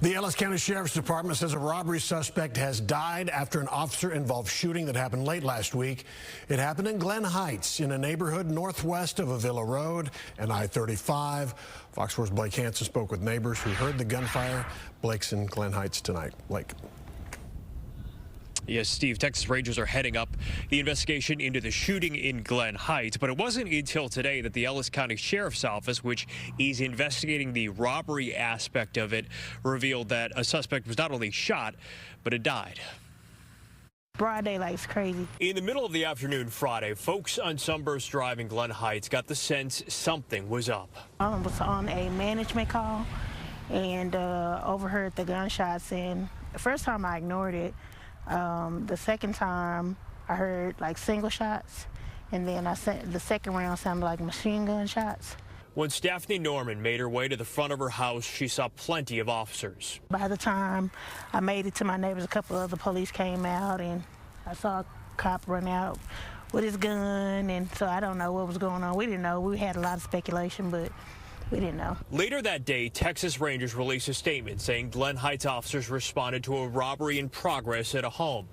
The Ellis County Sheriff's Department says a robbery suspect has died after an officer-involved shooting that happened late last week. It happened in Glen Heights, in a neighborhood northwest of Avila Road and I-35. Fox 4's Blake Hansen spoke with neighbors who heard the gunfire. Blake's in Glen Heights tonight. Blake. Yes, Steve, Texas Rangers are heading up the investigation into the shooting in Glen Heights, but it wasn't until today that the Ellis County Sheriff's Office, which is investigating the robbery aspect of it, revealed that a suspect was not only shot, but had died. Broad daylight's crazy. In the middle of the afternoon Friday, folks on Sunburst Drive in Glen Heights got the sense something was up. I was on a management call and overheard the gunshots, and the first time I ignored it. The second time I heard like single shots, and then the second round sounded like machine gun shots. When Stephanie Norman made her way to the front of her house, she saw plenty of officers. By the time I made it to my neighbors, a couple of other police came out, and I saw a cop run out with his gun, and so I don't know what was going on. We didn't know. We had a lot of speculation, but we didn't know. Later that day, Texas Rangers released a statement saying Glen Heights officers responded to a robbery in progress at a home.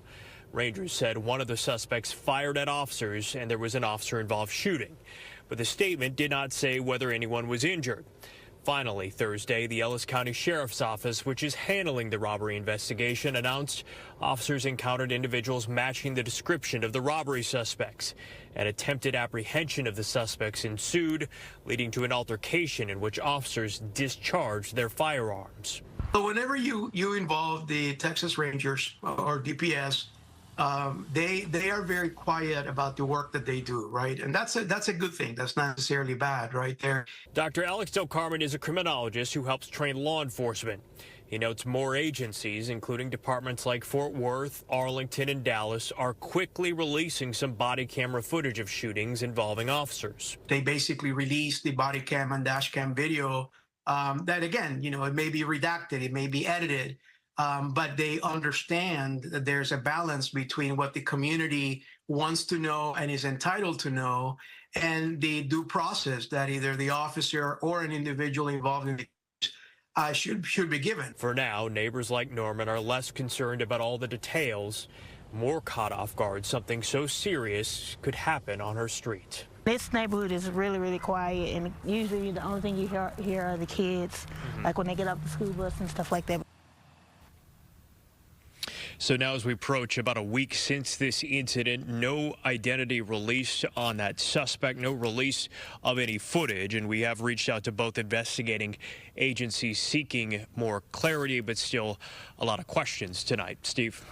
Rangers said one of the suspects fired at officers and there was an officer-involved shooting. But the statement did not say whether anyone was injured. Finally, Thursday, the Ellis County Sheriff's Office, which is handling the robbery investigation, announced officers encountered individuals matching the description of the robbery suspects. An attempted apprehension of the suspects ensued, leading to an altercation in which officers discharged their firearms. So whenever you involve the Texas Rangers or DPS, they are very quiet about the work that they do, right? And that's a good thing. That's not necessarily bad, right there. Dr. Alex Del Carmen is a criminologist who helps train law enforcement. He notes more agencies, including departments like Fort Worth, Arlington, and Dallas, are quickly releasing some body camera footage of shootings involving officers. They basically released the body cam and dash cam video that, again, you know, it may be redacted, it may be edited. But they understand that there's a balance between what the community wants to know and is entitled to know and the due process that either the officer or an individual involved in the should be given. For now, neighbors like Norman are less concerned about all the details, more caught off guard something so serious could happen on her street. This neighborhood is really, really quiet, and usually the only thing you hear are the kids, like when they get off the school bus and stuff like that. So now as we approach about a week since this incident, no identity released on that suspect, no release of any footage, and we have reached out to both investigating agencies seeking more clarity, but still a lot of questions tonight. Steve.